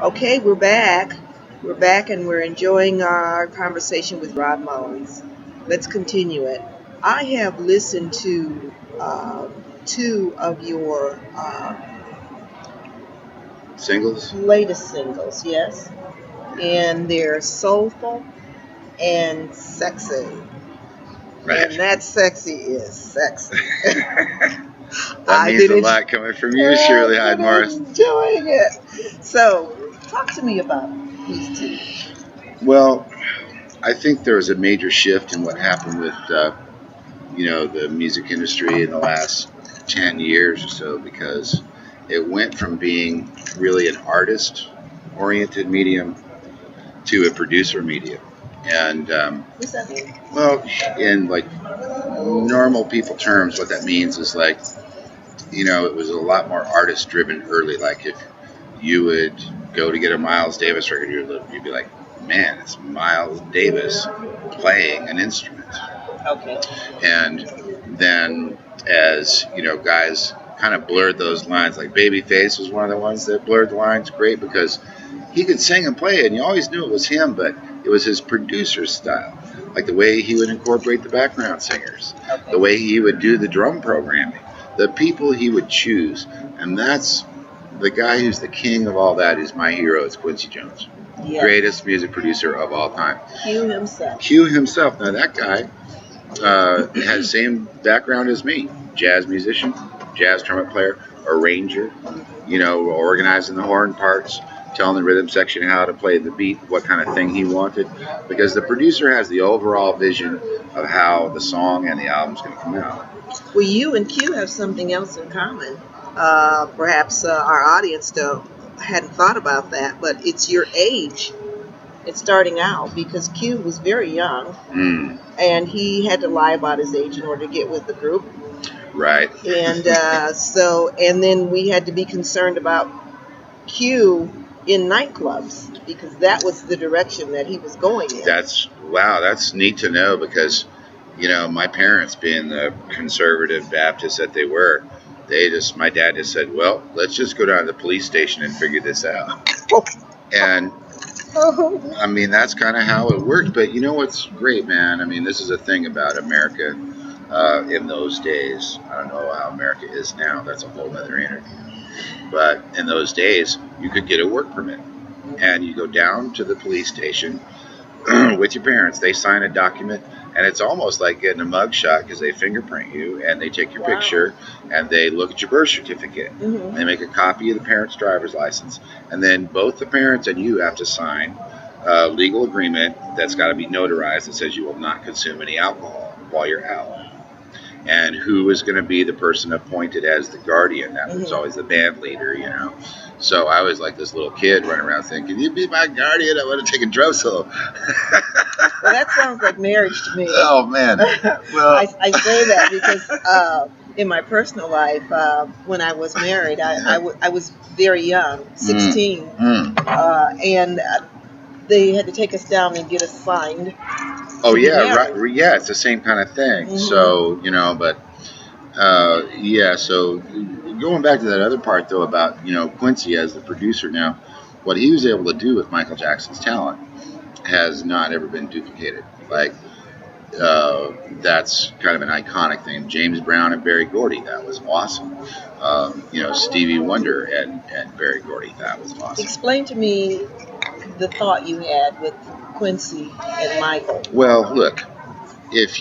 Okay, we're back. We're back and we're enjoying our conversation with Rob Mullins. Let's continue it. I have listened to two of your Singles? latest singles, yes, and they're soulful and sexy. Right. And that sexy is sexy. That means a lot coming from you, Shirlee Hydemorris. Enjoying it. So, talk to me about these two. Well, I think there was a major shift in what happened with, the music industry in the last 10 years or so, because it went from being really an artist-oriented medium to a producer medium. And, What's that mean? well, in like normal people terms, what that means is like, it was a lot more artist driven early. Like if you would go to get a Miles Davis record, you'd be like, man, it's Miles Davis playing an instrument. Okay. And then as, guys kind of blurred those lines, like Babyface was one of the ones that blurred the lines great because he could sing and play it, and you always knew it was him, but it was his producer style. Like the way he would incorporate the background singers, Okay. the way he would do the drum programming, the people he would choose. And that's the guy who's the king of all that is my hero. It's Quincy Jones. Yes. Greatest music producer of all time. Q himself. Q himself. Now that guy has the same background as me. Jazz musician, jazz trumpet player, arranger, organizing the horn parts, telling the rhythm section how to play the beat, what kind of thing he wanted. Because the producer has the overall vision of how the song and the album's going to come out. Well, you and Q have something else in common. Perhaps our audience hadn't thought about that, but it's your age. It's starting out because Q was very young, and he had to lie about his age in order to get with the group. Right. And and then we had to be concerned about Q in nightclubs because that was the direction that he was going in. That's neat to know because, my parents, being the conservative Baptists that they were, my dad just said, well, let's just go down to the police station and figure this out. And I mean, that's kind of how it worked. But you know what's great, man? I mean, this is a thing about America in those days. I don't know how America is now. That's a whole other interview. But in those days, you could get a work permit. And you go down to the police station with your parents. They sign a document. And it's almost like getting a mug shot because they fingerprint you and they take your picture and they look at your birth certificate. Mm-hmm. They make a copy of the parent's driver's license. And then both the parents and you have to sign a legal agreement that's got to be notarized that says you will not consume any alcohol while you're out. And who is going to be the person appointed as the guardian? That was always the band leader, So I was like this little kid running around saying, can you be my guardian? I want to take a drum solo. Well, that sounds like marriage to me. Oh, man. Well, I say that because in my personal life, when I was married, I was very young, 16. And they had to take us down and get us signed. Oh, yeah, right. Yeah, it's the same kind of thing. Mm-hmm. So, so going back to that other part, though, about, Quincy as the producer now, what he was able to do with Michael Jackson's talent has not ever been duplicated. Like, that's kind of an iconic thing. James Brown and Berry Gordy, that was awesome. Stevie Wonder and Berry Gordy, that was awesome. Explain to me the thought you had with Quincy and Michael. Well, look, if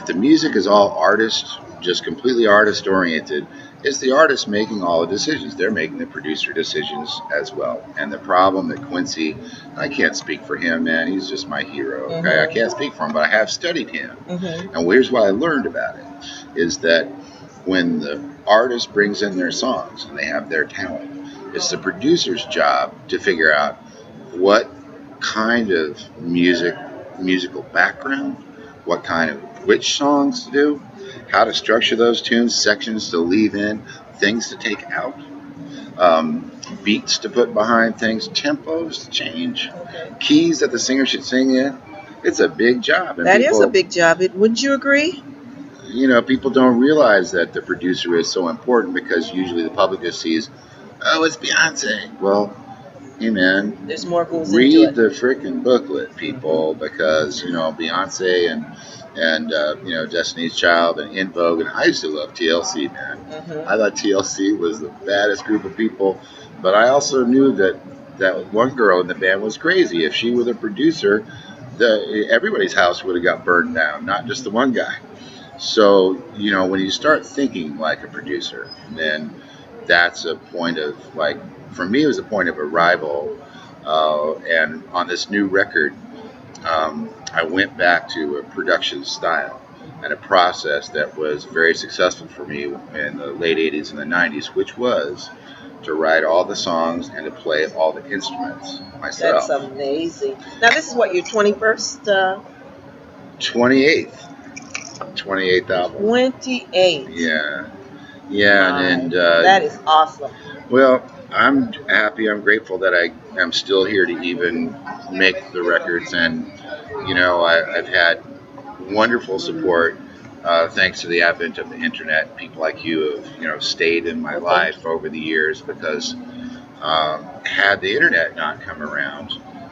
the music is all artist, just completely artist oriented, it's the artist making all the decisions. They're making the producer decisions as well. And the problem that Quincy, I can't speak for him, man. He's just my hero. Okay, mm-hmm. I can't speak for him, but I have studied him. Mm-hmm. And here's what I learned about it: is that when the artist brings in their songs and they have their talent, it's the producer's job to figure out what kind of musical background, which songs to do, how to structure those tunes, sections to leave in, things to take out, beats to put behind things, tempos to change, keys that the singer should sing in. It's a big job. And that is a big job. Wouldn't you agree? People don't realize that the producer is so important because usually the public just sees, oh, it's Beyonce. Well, Hey man, There's more goes into read it. the freaking booklet, people, because Beyonce and Destiny's Child and In Vogue, and I used to love TLC, man. I thought TLC was the baddest group of people, but I also knew that one girl in the band was crazy. If she were the producer, everybody's house would have got burned down, not just the one guy. So, when you start thinking like a producer, then that's a point of, like, for me, it was a point of arrival. And on this new record, I went back to a production style and a process that was very successful for me in the late 80s and the 90s, which was to write all the songs and to play all the instruments myself. That's amazing. Now, this is what, your 21st? 28th album. 28. Yeah. And that is awesome. Well, I'm happy. I'm grateful that I am still here to even make the records, and I've had wonderful support thanks to the advent of the internet. People like you have stayed in my life over the years, because had the internet not come around,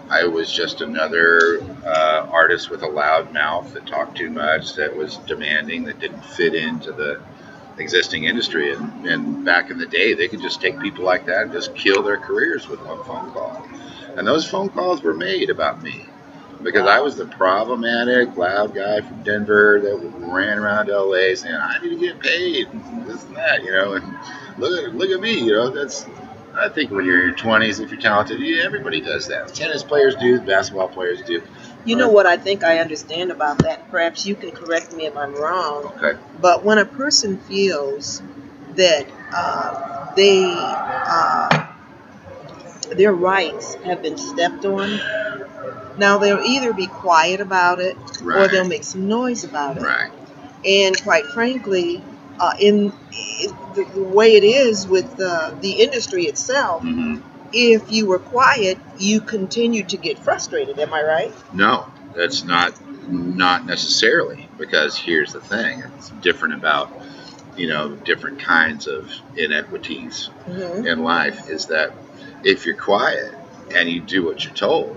I was just another artist with a loud mouth that talked too much, that was demanding, that didn't fit into the existing industry. And back in the day, they could just take people like that and just kill their careers with one phone call. And those phone calls were made about me, because I was the problematic loud guy from Denver that ran around LA saying, I need to get paid, and this and that, and look at me, that's, I think when you're in your 20s, if you're talented, everybody does that. Tennis players do, basketball players do. You know what I think I understand about that? Perhaps you can correct me if I'm wrong. Okay. But when a person feels that their rights have been stepped on, now they'll either be quiet about it, or they'll make some noise about it. Right. And quite frankly, in the way it is with the industry itself, if you were quiet, you continue to get frustrated. Am I right? No, that's not necessarily, because here's the thing. It's different about, different kinds of inequities in life, is that if you're quiet and you do what you're told,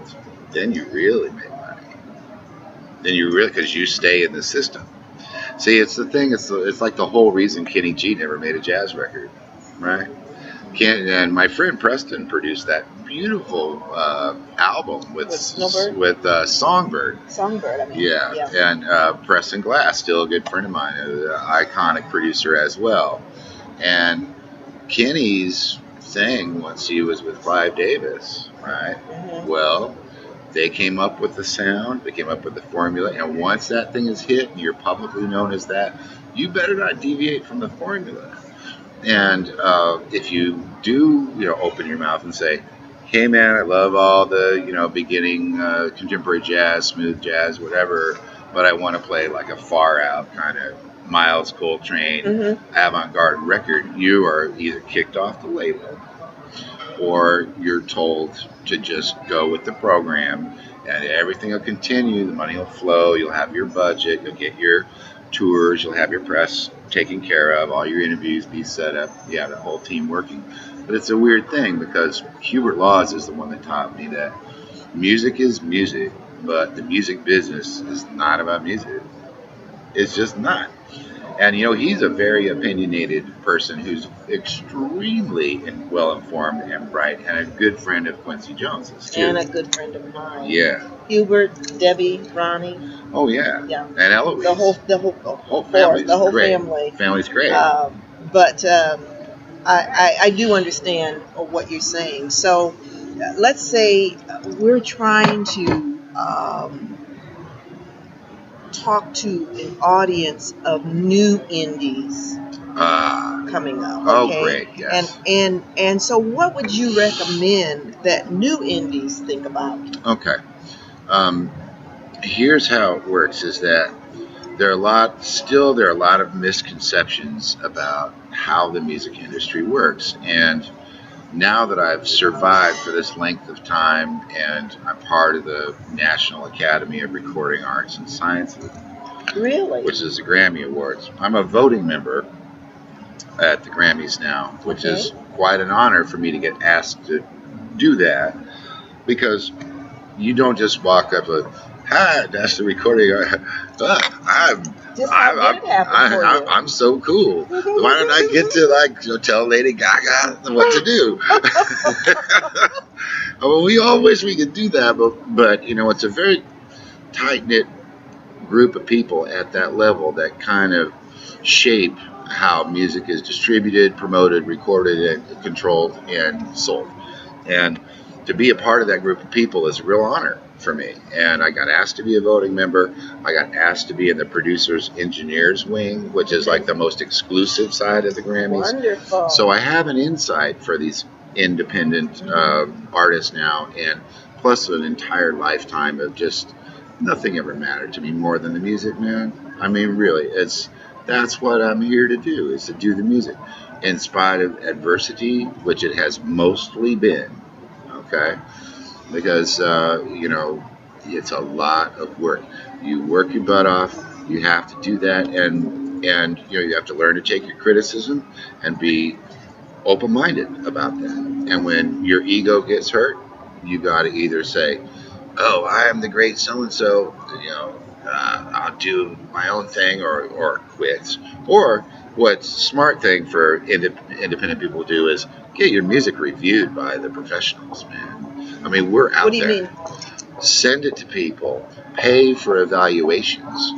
then you really make money. Then you really, because you stay in the system. See, it's the thing. It's like the whole reason Kenny G never made a jazz record, right? And my friend Preston produced that beautiful album with Songbird. Songbird, I mean. Yeah. And Preston Glass, still a good friend of mine, an iconic producer as well. And Kenny's thing, once he was with Clive Davis, right? Well, they came up with the sound, they came up with the formula, and once that thing is hit and you're publicly known as that, you better not deviate from the formula. And if you do, open your mouth and say, hey man, I love all the, beginning contemporary jazz, smooth jazz, whatever, but I want to play like a far out kind of Miles Coltrane avant-garde record, you are either kicked off the label, or you're told to just go with the program, and everything will continue, the money will flow, you'll have your budget, you'll get your tours, you'll have your press taken care of, all your interviews be set up, you have the whole team working. But it's a weird thing, because Hubert Laws is the one that taught me that music is music, but the music business is not about music. It's just not. And, he's a very opinionated person who's extremely well-informed and bright, and a good friend of Quincy Jones's, too. And a good friend of mine. Yeah. Hubert, Debbie, Ronnie. Oh, yeah. Yeah. And Eloise. The whole family. The whole great. family. Family's great. But I do understand what you're saying. So let's say we're trying to talk to an audience of new indies coming up. Okay? Oh, great, yes. And so what would you recommend that new indies think about? Okay. Here's how it works, is that there are a lot of misconceptions about how the music industry works. And now that I've survived for this length of time, and I'm part of the National Academy of Recording Arts and Sciences, really, which is the Grammy Awards, I'm a voting member at the Grammys now, which is quite an honor for me to get asked to do that because you don't just walk up and, hi, that's the recording. Just how did it happen for you? I'm so cool. Why don't I get to tell Lady Gaga what to do? Well, we all wish we could do that, but it's a very tight knit group of people at that level that kind of shape how music is distributed, promoted, recorded, and controlled, and sold. And to be a part of that group of people is a real honor for me. And I got asked to be a voting member. I got asked to be in the producers engineers wing, which is like the most exclusive side of the Grammys. Wonderful. So I have an insight for these independent artists now, and plus an entire lifetime of just nothing ever mattered to me more than the music, man. I mean, really, that's what I'm here to do, is to do the music. In spite of adversity, which it has mostly been, okay? Because, it's a lot of work. You work your butt off, you have to do that, and you have to learn to take your criticism and be open-minded about that. And when your ego gets hurt, you got to either say, oh, I am the great so-and-so, I'll do my own thing, or quit. Or what's a smart thing for independent people to do is get your music reviewed by the professionals, man. I mean, we're out there. What do you mean? Send it to people, pay for evaluations,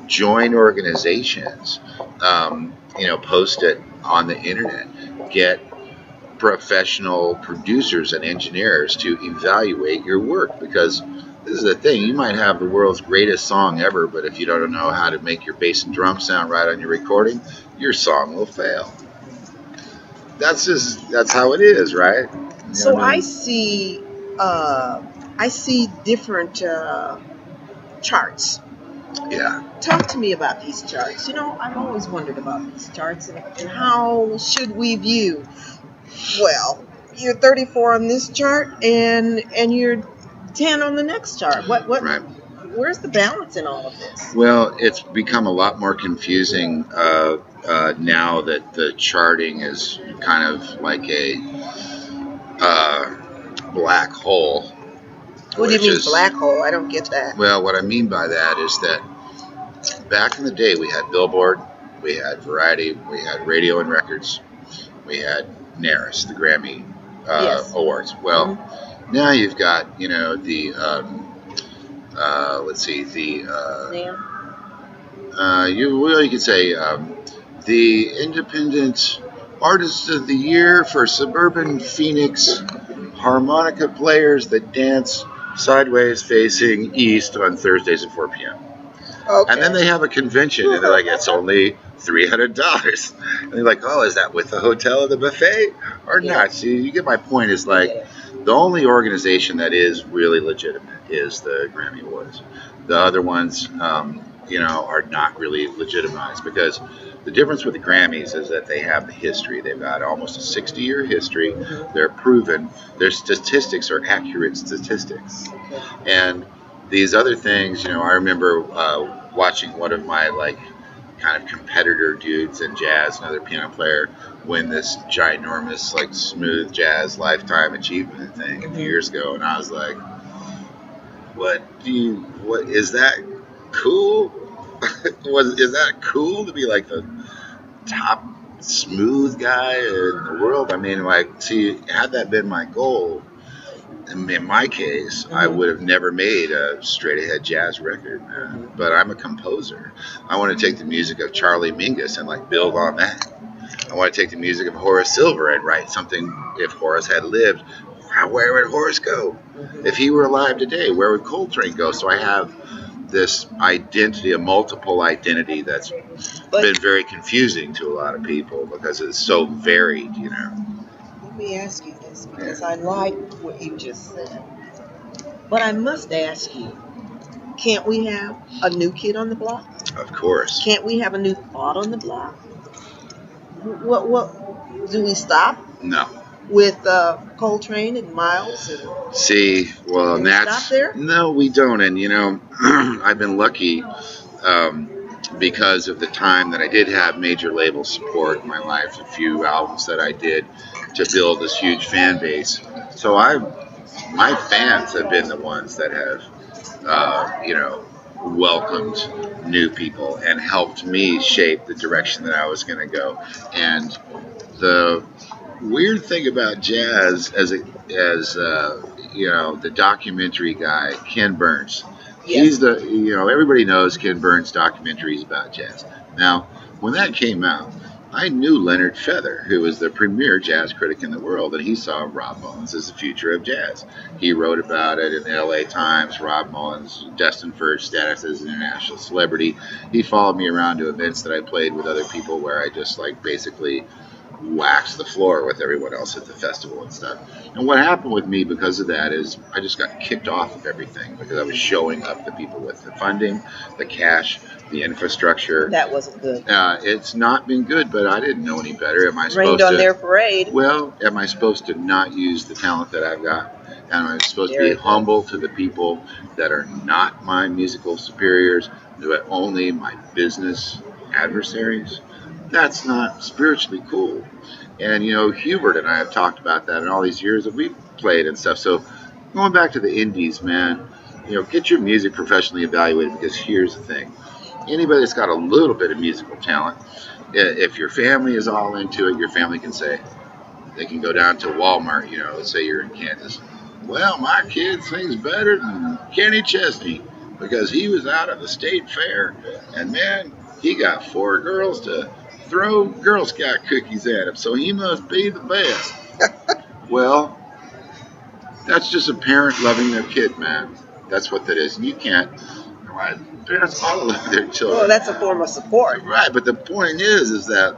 join organizations, post it on the internet, get professional producers and engineers to evaluate your work, because this is the thing, you might have the world's greatest song ever, but if you don't know how to make your bass and drum sound right on your recording, your song will fail. That's how it is, right? So I see different charts. Yeah. Talk to me about these charts. I've always wondered about these charts and how should we view, well, you're 34 on this chart and you're 10 on the next chart. What right. Where's the balance in all of this? Well, it's become a lot more confusing now that the charting is kind of like a black hole. What do you mean black hole? I don't get that. Well, what I mean by that is that back in the day we had Billboard, we had Variety, we had Radio and Records, we had NARAS, the Grammy Awards. Well, now you've got, the you could say the Independent Artist of the Year for Suburban Phoenix Harmonica Players that Dance Sideways Facing East on Thursdays at 4 p.m. Okay. And then they have a convention, and they're like, it's only $300. And they're like, oh, is that with the hotel and the buffet or not? See, you get my point. Is like the only organization that is really legitimate is the Grammy Awards. The other ones, are not really legitimized, because the difference with the Grammys is that they have the history. They've got almost a 60-year history. They're proven. Their statistics are accurate statistics. And these other things, I remember watching one of my kind of competitor dudes in jazz, another piano player, win this ginormous smooth jazz lifetime achievement thing a few years ago, and I was like, what is that cool? Is that cool to be like the top smooth guy in the world? I mean, see, had that been my goal, in my case, I would have never made a straight-ahead jazz record, man. But I'm a composer. I want to take the music of Charlie Mingus and build on that. I want to take the music of Horace Silver and write something. If Horace had lived, where would Horace go? If he were alive today, where would Coltrane go? So I have this identity, a multiple identity that's been very confusing to a lot of people because it's so varied, Let me ask you this, because I like what you just said. But I must ask you, can't we have a new kid on the block? Of course. Can't we have a new thought on the block? What do we stop? No. With Coltrane and Miles? See, well, and that's... Stop there? No, we don't. And, I've been lucky because of the time that I did have major label support in my life, a few albums that I did to build this huge fan base. So my fans have been the ones that have, welcomed new people and helped me shape the direction that I was going to go. And the weird thing about jazz, the documentary guy Ken Burns, Yes. everybody knows Ken Burns documentaries about jazz. Now, when that came out, I knew Leonard Feather, who was the premier jazz critic in the world, and he saw Rob Mullins as the future of jazz. He wrote about it in the LA Times. Rob Mullins, destined for status as an international celebrity. He followed me around to events that I played with other people where I just basically wax the floor with everyone else at the festival and stuff. And what happened with me because of that is I just got kicked off of everything because I was showing up to people with the funding, the cash, the infrastructure. That wasn't good. It's not been good, but I didn't know any better. Am I supposed Rained on their parade. Well, am I supposed to not use the talent that I've got? Am I supposed to be humble to the people that are not my musical superiors, but only my business adversaries? That's not spiritually cool. And Hubert and I have talked about that in all these years that we've played and stuff. So going back to the indies, man, get your music professionally evaluated, because here's the thing. Anybody that's got a little bit of musical talent, if your family is all into it, your family can say, they can go down to Walmart, let's say you're in Kansas. Well, my kid sings better than Kenny Chesney because he was out at the state fair, and man, he got 4 girls to throw Girl Scout cookies at him, so he must be the best. Well, that's just a parent loving their kid, man. That's what that is. And you can't. Parents all love their children. Well, that's a form of support. Right, but the point is that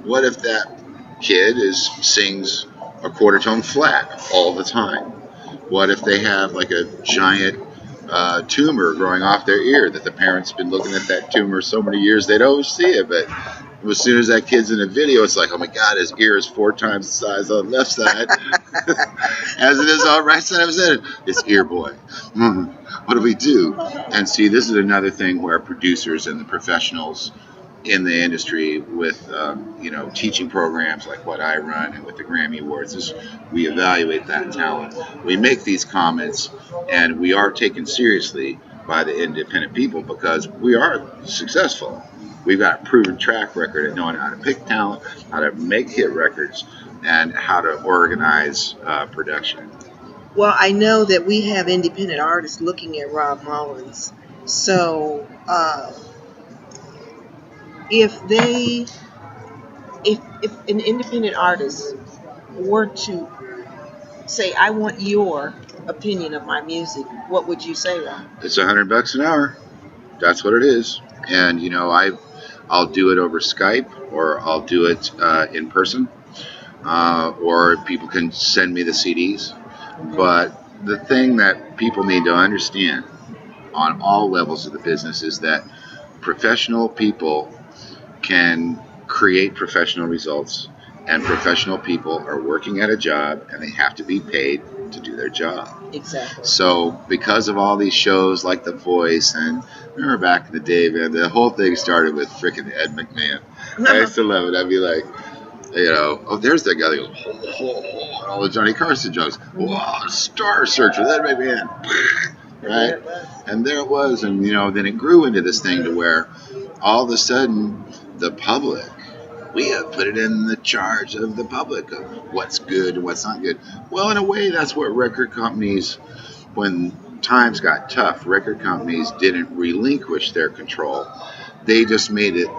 what if that kid sings a quarter tone flat all the time? What if they have like a giant tumor growing off their ear that the parents been looking at that tumor so many years they don't see it, but as soon as that kid's in a video, it's like, oh my God, his ear is 4 times the size on the left side as it is on the right side of his head. It's ear boy. What do we do? And see, this is another thing where producers and the professionals in the industry with teaching programs like what I run and with the Grammy Awards is we evaluate that talent. We make these comments, and we are taken seriously by the independent people because we are successful. We've got a proven track record at knowing how to pick talent, how to make hit records, and how to organize production. Well, I know that we have independent artists looking at Rob Mullins. So if an independent artist were to say, I want your opinion of my music, what would you say, Rob? It's $100 an hour. That's what it is. And I'll do it over Skype, or I'll do it in person, or people can send me the CDs. But the thing that people need to understand on all levels of the business is that professional people can create professional results, and professional people are working at a job and they have to be paid to do their job. Exactly. So because of all these shows like The Voice, and remember back in the day, man, the whole thing started with freaking Ed McMahon. I used to love it. I'd be like, oh, there's that guy that goes, ho, ho, ho, and all the Johnny Carson jokes. Wow, Star Searcher, that McMahon. Right? And there it was. And, then it grew into this thing to where all of a sudden the public, we have put it in the charge of the public of what's good and what's not good. Well, in a way, that's what record companies, when times got tough, record companies didn't relinquish their control. They just made it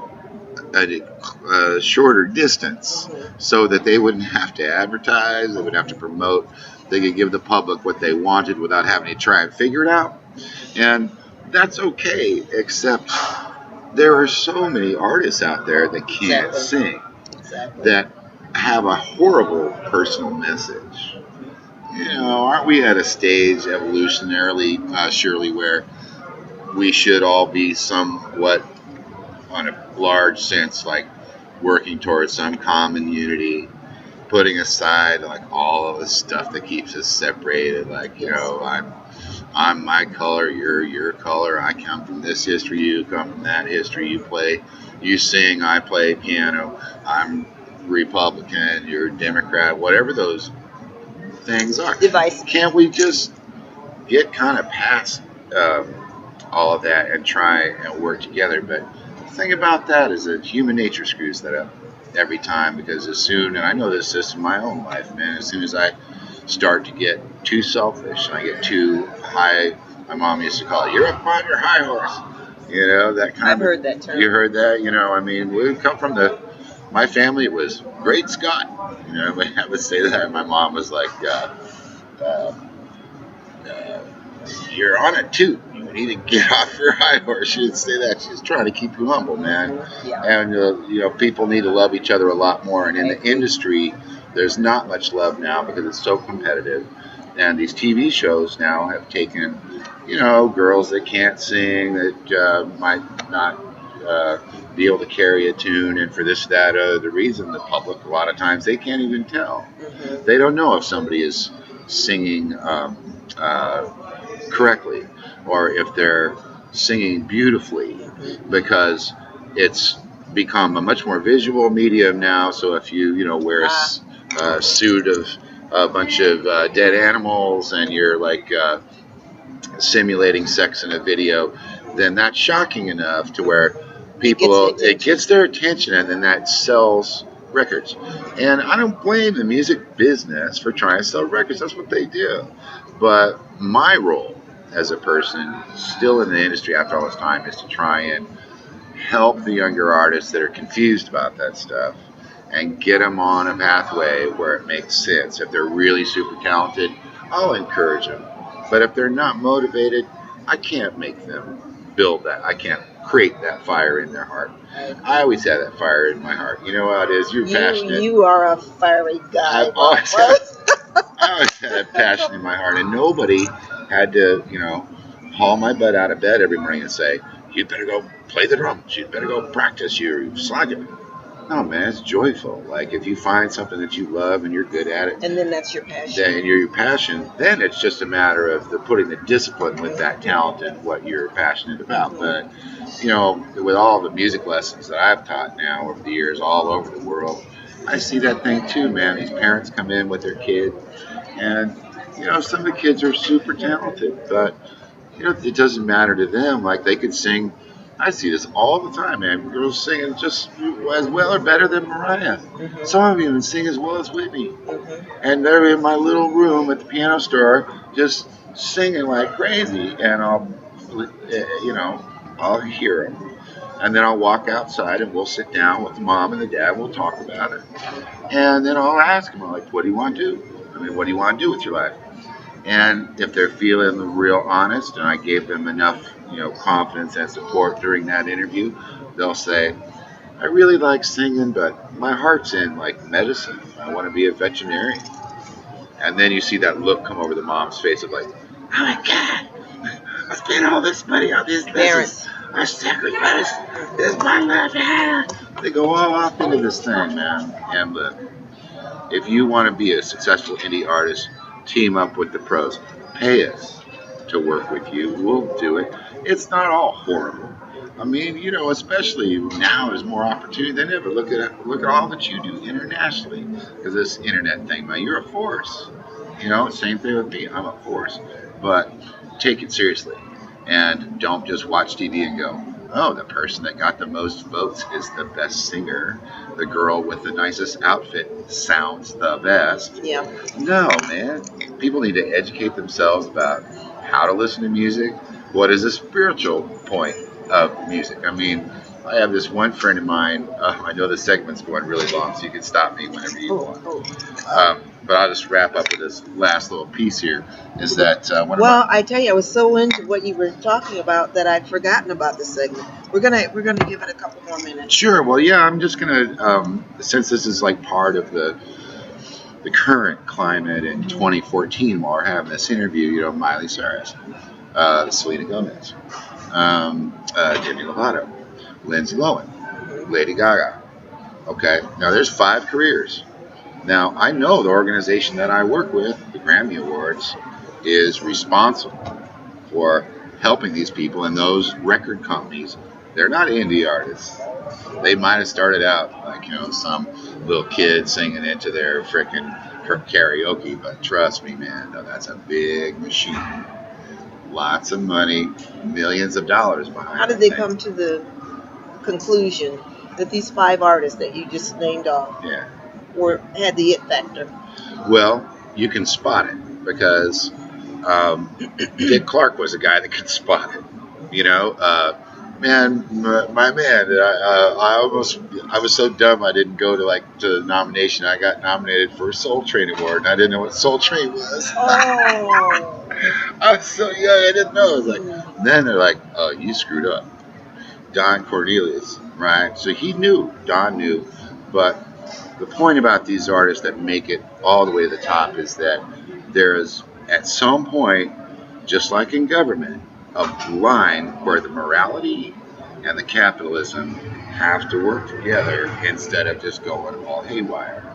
a shorter distance so that they wouldn't have to advertise, they wouldn't have to promote. They could give the public what they wanted without having to try and figure it out. And that's okay, except there are so many artists out there that can't sing, that have a horrible personal message. Aren't we at a stage evolutionarily, Shirley, where we should all be somewhat, on a large sense, like working towards some common unity, putting aside like all of the stuff that keeps us separated, like, I'm my color, you're your color, I come from this history, you come from that history, you sing, I play piano, I'm Republican, you're Democrat, whatever those things are. Device. Can't we just get kind of past all of that and try and work together? But the thing about that is that human nature screws that up every time, because as soon, and I know this just in my own life, man, as soon as I start to get too selfish and I get too high, my mom used to call it, you're up on your high horse. You know, that kind I've heard that term. You heard that? You know, I mean, we come from my family, it was Great Scott. You know, I would say that. My mom was like, uh, you're on a toot. You need to get off your high horse. She would say that. She's trying to keep you humble, man. Yeah. And, you know, people need to love each other a lot more. And in the industry, there's not much love now because it's so competitive. And these TV shows now have taken, you know, girls that can't sing, that might not be able to carry a tune, and for this, that, the reason, the public, a lot of times, they can't even tell. Mm-hmm. They don't know if somebody is singing correctly or if they're singing beautifully, because it's become a much more visual medium now. So if you know, wear a suit of a bunch of dead animals and you're like simulating sex in a video, then that's shocking enough to where people, it gets their attention, and then that sells records. And I don't blame the music business for trying to sell records. That's what they do. But my role as a person still in the industry after all this time is to try and help the younger artists that are confused about that stuff and get them on a pathway where it makes sense. If they're really super talented, I'll encourage them. But if they're not motivated, I can't make them build that. I can't create that fire in their heart. I always had that fire in my heart. You know how it is. You're passionate. You are a fiery guy. I always had passion in my heart, and nobody had to, you know, haul my butt out of bed every morning and say, you better go play the drums, you better go practice your slogging. No, man, it's joyful. Like, if you find something that you love and you're good at it, and then that's your passion, then you're your passion, then it's just a matter of putting the discipline with that talent and what you're passionate about. But, you know, with all the music lessons that I've taught now over the years all over the world, I see that thing too, man. These parents come in with their kid, and, you know, some of the kids are super talented, but, you know, it doesn't matter to them. Like, they could sing. I see this all the time, man. Girls singing just as well or better than Mariah. Mm-hmm. Some of them even sing as well as Whitney. Mm-hmm. And they're in my little room at the piano store just singing like crazy. And I'll hear them. And then I'll walk outside and we'll sit down with the mom and the dad. We'll talk about it. And then I'll ask them, like, what do you want to do? I mean, what do you want to do with your life? And if they're feeling real honest, and I gave them enough, you know, confidence and support during that interview, they'll say, I really like singing, but my heart's in, like, medicine. I want to be a veterinarian. And then you see that look come over the mom's face of like, oh my God, I spent all this money on these lessons. I sacrificed this my life. They go all off into this thing, man. And look, if you want to be a successful indie artist, team up with the pros. Pay us to work with you. We'll do it. It's not all horrible. I mean, you know, especially now there's more opportunity than ever. Look at all that you do internationally, because this internet thing, man, you're a force. You know, same thing with me. I'm a force. But take it seriously, and don't just watch TV and go, oh, the person that got the most votes is the best singer. The girl with the nicest outfit sounds the best. Yeah. No, man. People need to educate themselves about how to listen to music. What is the spiritual point of music? I mean, I have this one friend of mine. I know the segment's going really long, so you can stop me whenever you want. But I'll just wrap up with this last little piece here. Is that I tell you, I was so into what you were talking about that I'd forgotten about the segment. We're gonna give it a couple more minutes. Sure. Well, yeah, I'm just gonna since this is like part of the current climate in 2014, while we're having this interview, you know, Miley Cyrus, Selena Gomez, Demi Lovato, Lindsay Lohan, Lady Gaga. Okay, now there's 5 careers. Now, I know the organization that I work with, the Grammy Awards, is responsible for helping these people, and those record companies, they're not indie artists. They might have started out like, you know, some little kid singing into their frickin' karaoke, but trust me, man, no, that's a big machine. Lots of money, millions of dollars behind. How did they come to the conclusion that these 5 artists that you just named off had the it factor? Well, you can spot it because Dick Clark was a guy that could spot it. You know, my man, I was so dumb I didn't go to the nomination. I got nominated for a Soul Train Award, and I didn't know what Soul Train was. Oh. I was so young, I didn't know. I was like, then they're like, oh, you screwed up. Don Cornelius, right? So he knew, Don knew, but the point about these artists that make it all the way to the top is that there is, at some point, just like in government, a line where the morality and the capitalism have to work together instead of just going all haywire.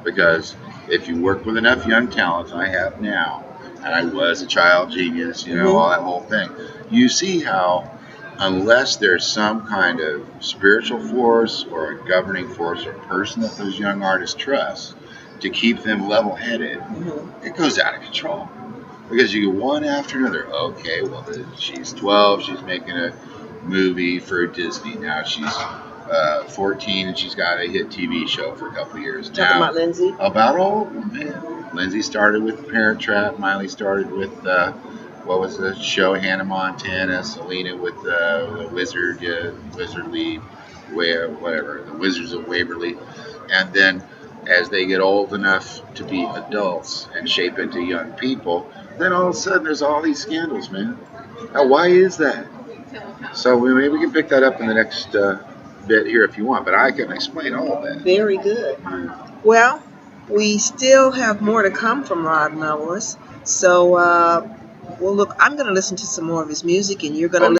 Because if you work with enough young talent, I have now, and I was a child genius, all that whole thing, you see how unless there's some kind of spiritual force or a governing force or person that those young artists trust to keep them level-headed, it goes out of control. Because you go one after another. Okay, well, she's 12, she's making a movie for Disney. Now she's 14 and she's got a hit TV show for a couple of years. Talking about Lindsay? About all of them, man. Lindsay started with The Parent Trap. Miley started with, what was the show? Hannah Montana. Selena with the Wizardly, whatever, the Wizards of Waverly. And then as they get old enough to be adults and shape into young people, then all of a sudden there's all these scandals, man. Now, why is that? So maybe we can pick that up in the next bit here if you want, but I can explain all of that. Very good. Well, we still have more to come from Rob Mullins. So, well, look, I'm going to listen to some more of his music, and you're going to